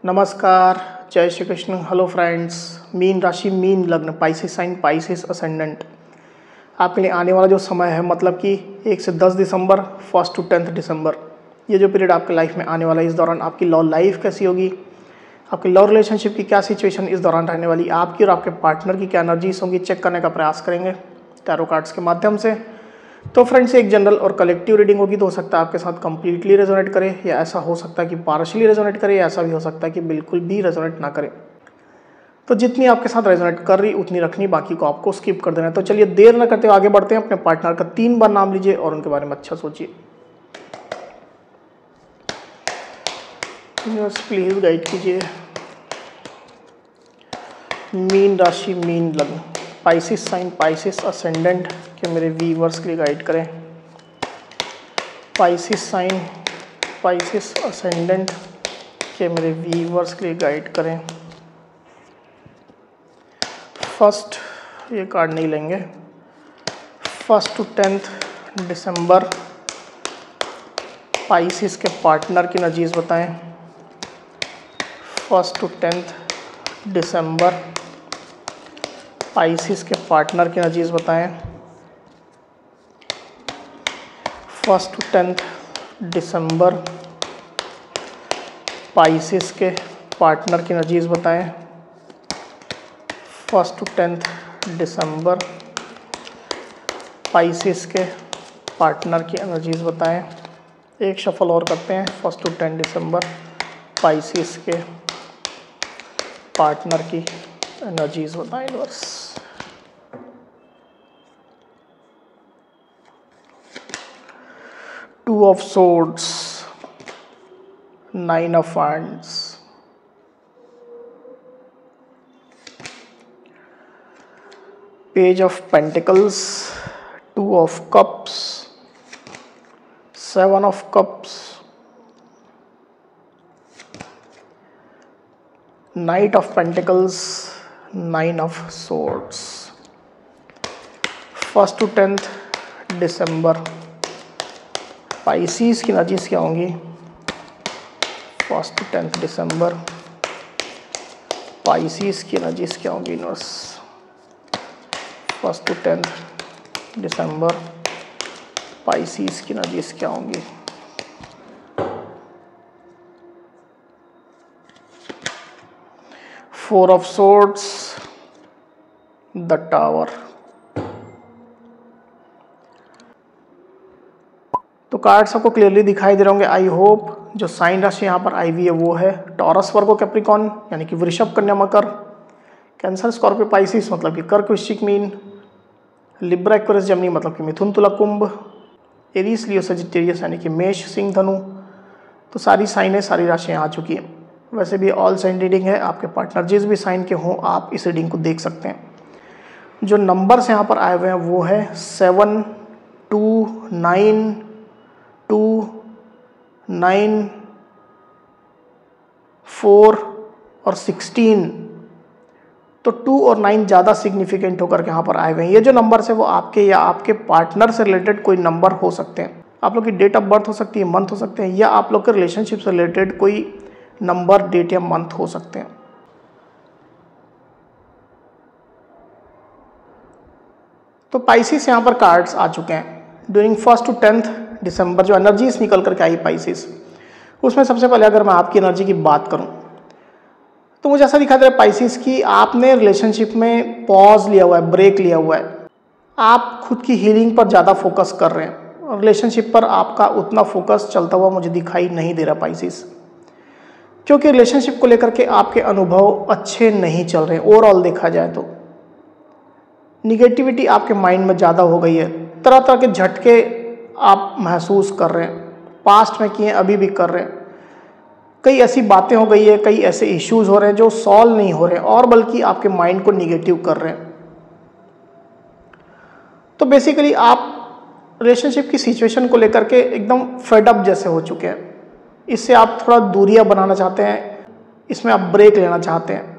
नमस्कार, जय Shri Krishna. Hello friends, mean राशि, मीन लग्न, पाइसेस साइन, पाइसेस असेंडेंट। आपके लिए आने वाला जो समय है, मतलब कि 1 से 10 दिसंबर, 1 to 10 दिसंबर, ये जो पीरियड आपके लाइफ में आने वाला है, इस दौरान आपकी लव लाइफ कैसी होगी, आपकी लव रिलेशनशिप की क्या सिचुएशन इस दौरान रहने वाली, आपकी और आपके पार्टनर की क्या एनर्जीज होंगी, चेक करने का प्रयास करेंगे टैरो कार्ड्स के माध्यम से। तो फ्रेंड्स, एक जनरल और कलेक्टिव रीडिंग होगी, तो हो सकता है आपके साथ कंप्लीटली रेजोनेट करे, या ऐसा हो सकता है कि पार्शियली रेजोनेट करे, या ऐसा भी हो सकता है कि बिल्कुल भी रेजोनेट ना करे। तो जितनी आपके साथ रेजोनेट कर रही उतनी रखनी, बाकी को आपको स्किप कर देना है। तो चलिए देर न करते हुए आगे बढ़ते हैं। अपने पार्टनर का 3 बार नाम लीजिए और उनके बारे में अच्छा सोचिए। प्लीज गाइड कीजिए। मीन राशि, मीन लग्न, पाइसेस साइन, पाइसेस असेंडेंट के मेरे व्यूअर्स के लिए गाइड करें। पाइसेस साइन, पाइसेस असेंडेंट के मेरे व्यूअर्स के लिए गाइड करें। फर्स्ट, ये कार्ड नहीं लेंगे। 1 to 10 दिसंबर पाइसेस के पार्टनर की एनर्जीज बताएं। 1 to 10 दिसंबर पाइसेस के पार्टनर की एनर्जीज बताएं। 1 to 10 दिसंबर पाइसेस के पार्टनर की एनर्जीज बताएं। 1 to 10 दिसंबर पाइसेस के पार्टनर की एनर्जीज बताएं। एक शफल और करते हैं। 1 to 10 दिसंबर पाइसेस के पार्टनर की एनर्जीज बताएं universe. Two of Swords, 9 of Wands, Page of Pentacles, 2 of Cups, 7 of Cups, Knight of Pentacles, 9 of Swords। 1 to 10 December Pisces की एनर्जीज क्या होंगी। 1 to 10 दिसंबर पाइसेस की एनर्जीज क्या होंगी universe. 1 to 10 December Pisces की energies क्या होंगी। Four of Swords, the Tower। तो कार्ड्स आपको क्लियरली दिखाई दे रहे होंगे। आई होप जो साइन राशि यहाँ पर आई हुई है वो है टॉरस, वर्गो, कैप्रिकॉर्न, यानी कि वृषभ, कन्या, मकर, कैंसर, स्कॉर्पियो, पाइसेस मतलब कि कर्क, वृश्चिक, मीन, लिब्रा, एक्वेरियस, जमिनी मतलब कि मिथुन, तुला, कुंभ, एरीज, लियो, सजिटेरियस यानी कि मेष, सिंह, धनु। तो सारी साइन है, सारी राशियाँ आ चुकी हैं। वैसे भी ऑल साइन रीडिंग है, आपके पार्टनर जिस भी साइन के हों आप इस रीडिंग को देख सकते हैं। जो नंबर्स यहाँ पर आए हुए हैं वो है 7, 2, 9, 2, 9, 4 और 16। तो 2 और 9 ज़्यादा सिग्निफिकेंट होकर के यहाँ पर आए हुए हैं। ये जो नंबर्स है वो आपके या आपके पार्टनर से रिलेटेड कोई नंबर हो सकते हैं। आप लोग की डेट ऑफ बर्थ हो सकती है, मंथ हो सकते हैं, या आप लोग के रिलेशनशिप से रिलेटेड कोई नंबर, डेट या मंथ हो सकते हैं। तो पाइसेस यहाँ पर कार्ड्स आ चुके हैं। ड्यूरिंग 1 to 10 दिसंबर जो एनर्जीज निकल करके आई पाइसेस, उसमें सबसे पहले अगर मैं आपकी एनर्जी की बात करूं तो मुझे ऐसा दिखाई दे रहा है पाइसेस की आपने रिलेशनशिप में पॉज लिया हुआ है, ब्रेक लिया हुआ है। आप खुद की हीलिंग पर ज़्यादा फोकस कर रहे हैं और रिलेशनशिप पर आपका उतना फोकस चलता हुआ मुझे दिखाई नहीं दे रहा पाइसेस, क्योंकि रिलेशनशिप को लेकर के आपके अनुभव अच्छे नहीं चल रहे। ओवरऑल देखा जाए तो निगेटिविटी आपके माइंड में ज़्यादा हो गई है। तरह तरह के झटके आप महसूस कर रहे हैं, पास्ट में किए, अभी भी कर रहे हैं। कई ऐसी बातें हो गई है, कई ऐसे इश्यूज हो रहे हैं जो सॉल्व नहीं हो रहे हैं और बल्कि आपके माइंड को निगेटिव कर रहे हैं। तो बेसिकली आप रिलेशनशिप की सिचुएशन को लेकर के एकदम फेड अप जैसे हो चुके हैं। इससे आप थोड़ा दूरियां बनाना चाहते हैं, इसमें आप ब्रेक लेना चाहते हैं।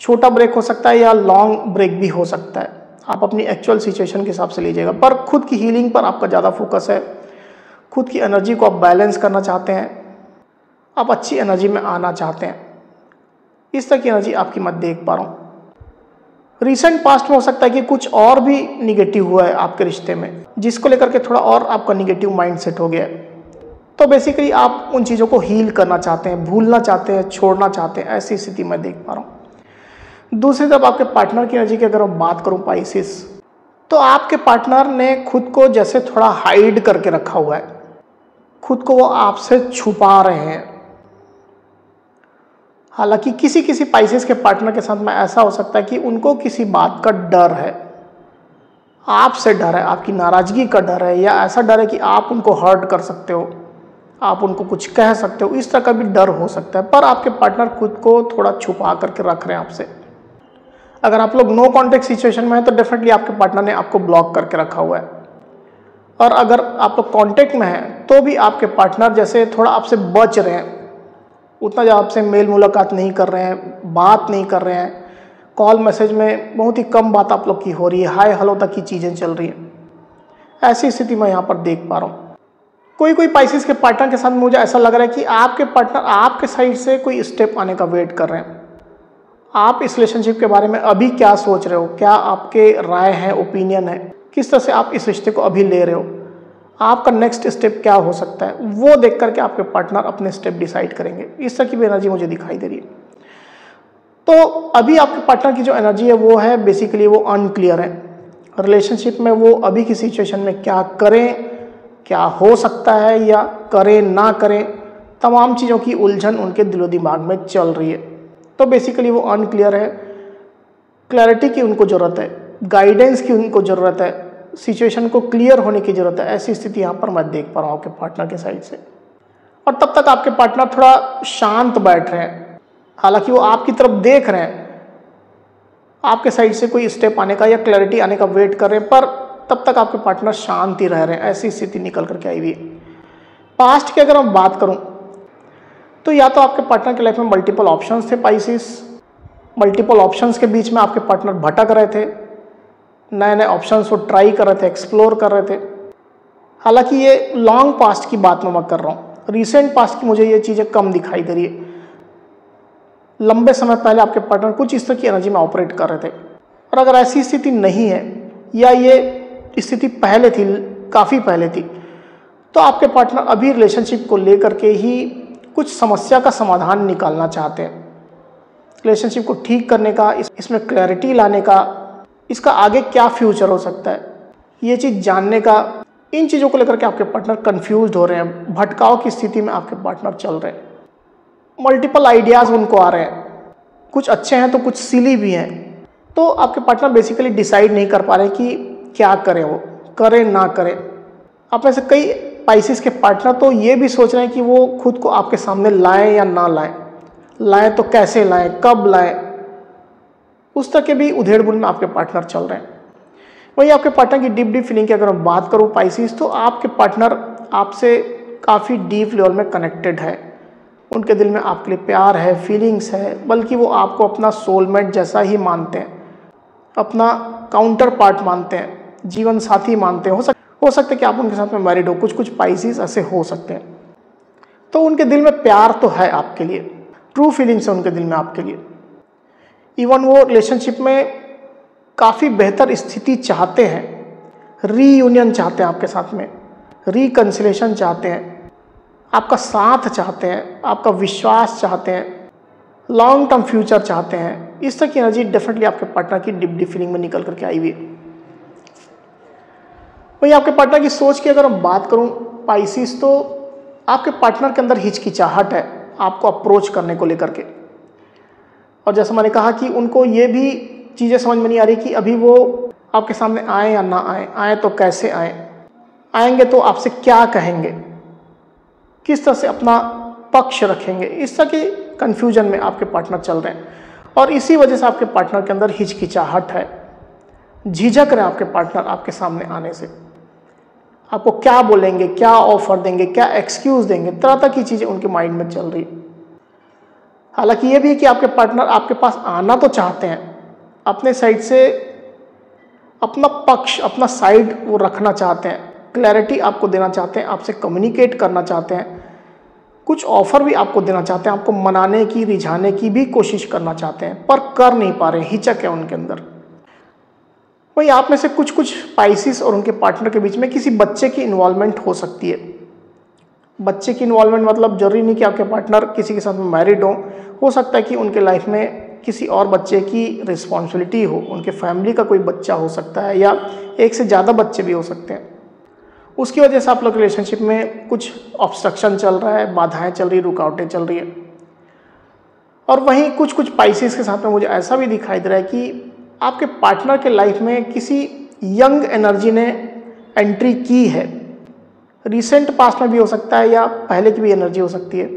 छोटा ब्रेक हो सकता है या लॉन्ग ब्रेक भी हो सकता है, आप अपनी एक्चुअल सिचुएशन के हिसाब से लीजिएगा। पर खुद की हीलिंग पर आपका ज़्यादा फोकस है, खुद की एनर्जी को आप बैलेंस करना चाहते हैं। आप अच्छी एनर्जी में आना चाहते हैं। इस तरह की एनर्जी आपकी मैं देख पा रहा हूँ। रिसेंट पास्ट में हो सकता है कि कुछ और भी निगेटिव हुआ है आपके रिश्ते में, जिसको लेकर के थोड़ा और आपका निगेटिव माइंडसेट हो गया है। तो बेसिकली आप उन चीज़ों को हील करना चाहते हैं, भूलना चाहते हैं, छोड़ना चाहते हैं, ऐसी स्थिति मैं देख पा रहा हूँ। दूसरी तरफ आपके पार्टनर की एनर्जी की अगर मैं बात करूँ पाइसेस, तो आपके पार्टनर ने खुद को जैसे थोड़ा हाइड करके रखा हुआ है, खुद को वो आपसे छुपा रहे हैं। हालांकि किसी किसी पाइसेस के पार्टनर के साथ में ऐसा हो सकता है कि उनको किसी बात का डर है, आपसे डर है, आपकी नाराजगी का डर है, या ऐसा डर है कि आप उनको हर्ट कर सकते हो, आप उनको कुछ कह सकते हो, इस तरह का भी डर हो सकता है। पर आपके पार्टनर खुद को थोड़ा छुपा करके रख रहे हैं आपसे। अगर आप लोग नो कॉन्टेक्ट सिचुएशन में हैं तो डेफिनेटली आपके पार्टनर ने आपको ब्लॉक करके रखा हुआ है। और अगर आप लोग कॉन्टेक्ट में हैं तो भी आपके पार्टनर जैसे थोड़ा आपसे बच रहे हैं, उतना ज़्यादा आपसे मेल मुलाकात नहीं कर रहे हैं, बात नहीं कर रहे हैं, कॉल मैसेज में बहुत ही कम बात आप लोग की हो रही है, हाय हेलो तक की चीज़ें चल रही हैं। ऐसी स्थिति मैं यहाँ पर देख पा रहा हूँ। कोई कोई पाइसेस के पार्टनर के साथ मुझे ऐसा लग रहा है कि आपके पार्टनर आपके साइड से कोई स्टेप आने का वेट कर रहे हैं। आप इस रिलेशनशिप के बारे में अभी क्या सोच रहे हो, क्या आपके राय है, ओपिनियन है, किस तरह से आप इस रिश्ते को अभी ले रहे हो, आपका नेक्स्ट स्टेप क्या हो सकता है, वो देख करके आपके पार्टनर अपने स्टेप डिसाइड करेंगे। इस तरह की भी एनर्जी मुझे दिखाई दे रही है। तो अभी आपके पार्टनर की जो एनर्जी है वो है बेसिकली वो अनक्लियर है। रिलेशनशिप में वो अभी की सिचुएशन में क्या करें, क्या हो सकता है या करें ना करें, तमाम चीज़ों की उलझन उनके दिलो दिमाग में चल रही है। तो बेसिकली वो अनक्लियर है, क्लैरिटी की उनको ज़रूरत है, गाइडेंस की उनको ज़रूरत है, सिचुएशन को क्लियर होने की ज़रूरत है। ऐसी स्थिति यहाँ पर मैं देख पा रहा हूँ आपके पार्टनर के साइड से। और तब तक आपके पार्टनर थोड़ा शांत बैठ रहे हैं, हालांकि वो आपकी तरफ देख रहे हैं, आपके साइड से कोई स्टेप आने का या क्लैरिटी आने का वेट कर रहे हैं, पर तब तक आपके पार्टनर शांत ही रह रहे हैं। ऐसी स्थिति निकल करके आई हुई है। पास्ट की अगर मैं बात करूं तो या तो आपके पार्टनर की लाइफ में मल्टीपल ऑप्शंस थे पाइसेस, मल्टीपल ऑप्शंस के बीच में आपके पार्टनर भटक रहे थे, नए नए ऑप्शंस को ट्राई कर रहे थे, एक्सप्लोर कर रहे थे। हालांकि ये लॉन्ग पास्ट की बात मैं कर रहा हूँ, रिसेंट पास्ट की मुझे ये चीज़ें कम दिखाई दे रही है। लंबे समय पहले आपके पार्टनर कुछ इस तरह की एनर्जी में ऑपरेट कर रहे थे। और अगर ऐसी स्थिति नहीं है या ये स्थिति पहले थी, काफ़ी पहले थी, तो आपके पार्टनर अभी रिलेशनशिप को लेकर के ही कुछ समस्या का समाधान निकालना चाहते हैं। रिलेशनशिप को ठीक करने का, इसमें क्लैरिटी लाने का, इसका आगे क्या फ्यूचर हो सकता है, ये चीज़ जानने का, इन चीज़ों को लेकर के आपके पार्टनर कंफ्यूज हो रहे हैं, भटकाव की स्थिति में आपके पार्टनर चल रहे हैं। मल्टीपल आइडियाज़ उनको आ रहे हैं, कुछ अच्छे हैं तो कुछ सिली भी हैं। तो आपके पार्टनर बेसिकली डिसाइड नहीं कर पा रहे कि क्या करें, वो करें ना करें। आप में से कई पाइसेस के पार्टनर तो ये भी सोच रहे हैं कि वो खुद को आपके सामने लाएं या ना लाएं, लाएं तो कैसे लाएं, कब लाएं, उस तरह के भी उधेड़-बुन में आपके पार्टनर चल रहे हैं। वहीं आपके पार्टनर की डीप फीलिंग की अगर मैं बात करूं पाइसेस, तो आपके पार्टनर आपसे काफ़ी डीप लेवल में कनेक्टेड है। उनके दिल में आपके लिए प्यार है, फीलिंग्स है, बल्कि वो आपको अपना सोलमेट जैसा ही मानते हैं, अपना काउंटर पार्ट मानते हैं, जीवन साथी मानते हैं। हो सकता है कि आप उनके साथ में मैरिड हो, कुछ पाइसेस ऐसे हो सकते हैं। तो उनके दिल में प्यार तो है आपके लिए, ट्रू फीलिंग्स है उनके दिल में आपके लिए। इवन वो रिलेशनशिप में काफ़ी बेहतर स्थिति चाहते हैं, रीयूनियन चाहते हैं आपके साथ में, रिकन्सिलेशन चाहते हैं, आपका साथ चाहते हैं, आपका विश्वास चाहते हैं, लॉन्ग टर्म फ्यूचर चाहते हैं। इस तरह की एनर्जी डेफिनेटली आपके पार्टनर की डीप फीलिंग में निकल करके आई हुई है। वहीं आपके पार्टनर की सोच की अगर मैं बात करूं पाइसेस, तो आपके पार्टनर के अंदर हिचकिचाहट है आपको अप्रोच करने को लेकर के। और जैसा मैंने कहा कि उनको ये भी चीज़ें समझ में नहीं आ रही कि अभी वो आपके सामने आए या ना आए, आए तो कैसे आए, आएंगे तो आपसे क्या कहेंगे, किस तरह से अपना पक्ष रखेंगे। इस तरह के कन्फ्यूजन में आपके पार्टनर चल रहे हैं। और इसी वजह से आपके पार्टनर के अंदर हिचकिचाहट है, झिझक रहे हैं आपके पार्टनर आपके सामने आने से। आपको क्या बोलेंगे, क्या ऑफर देंगे, क्या एक्सक्यूज़ देंगे, तरह तरह की चीज़ें उनके माइंड में चल रही है। हालांकि ये भी है कि आपके पार्टनर आपके पास आना तो चाहते हैं, अपने साइड से अपना पक्ष, अपना साइड वो रखना चाहते हैं, क्लैरिटी आपको देना चाहते हैं, आपसे कम्युनिकेट करना चाहते हैं, कुछ ऑफर भी आपको देना चाहते हैं, आपको मनाने की, रिझाने की भी कोशिश करना चाहते हैं, पर कर नहीं पा रहे, हिचक है उनके अंदर। वही आप में से कुछ कुछ पाइसिस और उनके पार्टनर के बीच में किसी बच्चे की इन्वॉल्वमेंट हो सकती है। बच्चे की इन्वॉल्वमेंट मतलब जरूरी नहीं कि आपके पार्टनर किसी के साथ में मैरिड हो सकता है कि उनके लाइफ में किसी और बच्चे की रिस्पॉन्सिबिलिटी हो, उनके फैमिली का कोई बच्चा हो सकता है, या एक से ज़्यादा बच्चे भी हो सकते हैं। उसकी वजह से आप लोग रिलेशनशिप में कुछ ऑब्स्ट्रक्शन चल रहा है, बाधाएं चल रही, रुकावटें चल रही है। और वहीं कुछ कुछ पाइसेस के साथ में मुझे ऐसा भी दिखाई दे रहा है कि आपके पार्टनर के लाइफ में किसी यंग एनर्जी ने एंट्री की है। रिसेंट पास्ट में भी हो सकता है या पहले की भी एनर्जी हो सकती है।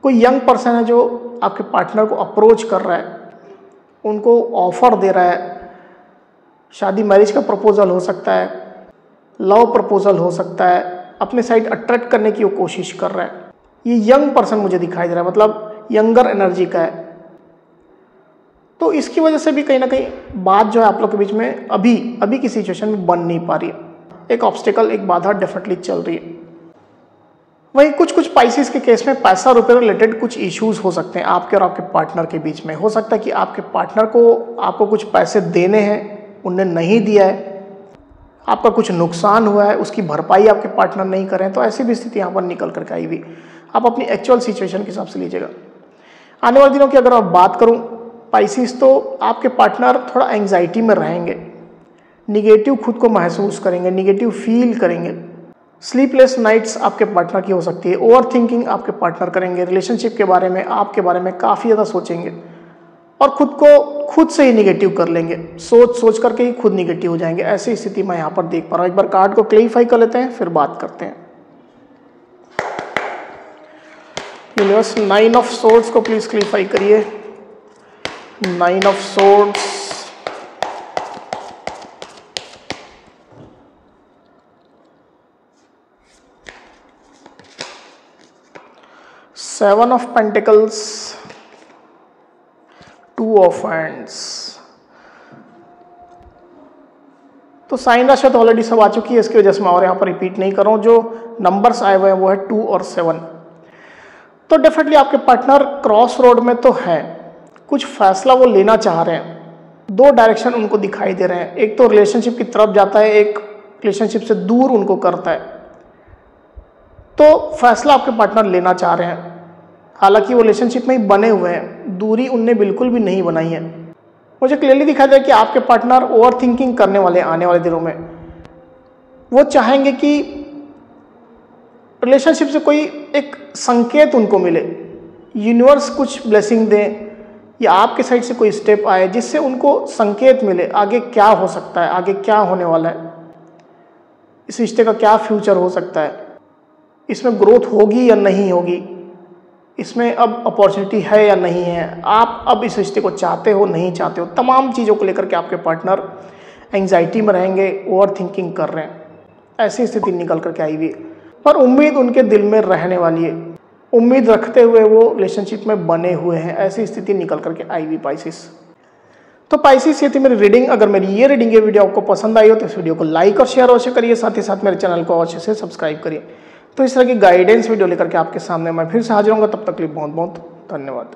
कोई यंग पर्सन है जो आपके पार्टनर को अप्रोच कर रहा है, उनको ऑफर दे रहा है, शादी मैरिज का प्रपोजल हो सकता है, लव प्रपोजल हो सकता है, अपने साइड अट्रैक्ट करने की वो कोशिश कर रहा है। ये यंग पर्सन मुझे दिखाई दे रहा है, मतलब यंगर एनर्जी का है। तो इसकी वजह से भी कहीं ना कहीं बात जो है आप लोग के बीच में अभी की सिचुएशन में बन नहीं पा रही है। एक ऑब्स्टिकल, एक बाधा डेफिनेटली चल रही है। वहीं कुछ कुछ पाइसिस के केस में पैसा रुपये रिलेटेड कुछ इश्यूज हो सकते हैं आपके और आपके पार्टनर के बीच में। हो सकता है कि आपके पार्टनर को आपको कुछ पैसे देने हैं, उनने नहीं दिया है, आपका कुछ नुकसान हुआ है, उसकी भरपाई आपके पार्टनर नहीं करें, तो ऐसी भी स्थिति यहाँ पर निकल करके आई हुई। आप अपनी एक्चुअल सिचुएशन के हिसाब से लीजिएगा। आने वाले दिनों की अगर आप बात करूँ पाइसिस, तो आपके पार्टनर थोड़ा एंग्जाइटी में रहेंगे, निगेटिव खुद को महसूस करेंगे, निगेटिव फील करेंगे। स्लीपलेस नाइट्स आपके पार्टनर की हो सकती है। ओवर थिंकिंग आपके पार्टनर करेंगे, रिलेशनशिप के बारे में, आपके बारे में काफ़ी ज़्यादा सोचेंगे और खुद को खुद से ही निगेटिव कर लेंगे, सोच करके ही खुद निगेटिव हो जाएंगे। ऐसी स्थिति मैं यहाँ पर देख पा रहा हूँ। एक बार कार्ड को क्लैरिफाई कर लेते हैं, फिर बात करते हैं। यूनिवर्स, 9 ऑफ सोर्ड्स को प्लीज क्लैरिफाई करिए। 9 of swords, seven of pentacles, 2 of hands. तो साइन राशि तो ऑलरेडी सब आ चुकी है, इसकी वजह से मैं और यहाँ पर रिपीट नहीं कर रहा हूँ। जो नंबर्स आए हुए हैं वो है 2 और 7। तो डेफिनेटली आपके पार्टनर क्रॉस रोड में तो है, कुछ फैसला वो लेना चाह रहे हैं। 2 डायरेक्शन उनको दिखाई दे रहे हैं, एक तो रिलेशनशिप की तरफ जाता है, एक रिलेशनशिप से दूर उनको करता है। तो फैसला आपके पार्टनर लेना चाह रहे हैं, हालांकि वो रिलेशनशिप में ही बने हुए हैं, दूरी उनने बिल्कुल भी नहीं बनाई है। मुझे क्लियरली दिखाई दे कि आपके पार्टनर ओवर थिंकिंग करने वाले आने वाले दिनों में। वो चाहेंगे कि रिलेशनशिप से कोई एक संकेत उनको मिले, यूनिवर्स कुछ ब्लेसिंग दे या आपके साइड से कोई स्टेप आए जिससे उनको संकेत मिले आगे क्या हो सकता है, आगे क्या होने वाला है, इस रिश्ते का क्या फ्यूचर हो सकता है, इसमें ग्रोथ होगी या नहीं होगी, इसमें अब अपॉर्चुनिटी है या नहीं है, आप अब इस रिश्ते को चाहते हो नहीं चाहते हो। तमाम चीज़ों को लेकर के आपके पार्टनर एंग्जाइटी में रहेंगे, ओवर थिंकिंग कर रहे हैं। ऐसी स्थिति निकल करके आई हुई है, पर उम्मीद उनके दिल में रहने वाली है। उम्मीद रखते हुए वो रिलेशनशिप में बने हुए हैं, ऐसी स्थिति निकल करके आई हुई पाइसिस। तो पाइसिस, ये थी मेरी रीडिंग। अगर मेरी ये रीडिंग, ये वीडियो आपको पसंद आई हो तो इस वीडियो को लाइक और शेयर अवश्य करिए, साथ ही साथ मेरे चैनल को अवश्य से सब्सक्राइब करिए। तो इस तरह की गाइडेंस वीडियो लेकर के आपके सामने मैं फिर से हाजिर होऊंगा। तब तक के लिए बहुत बहुत धन्यवाद।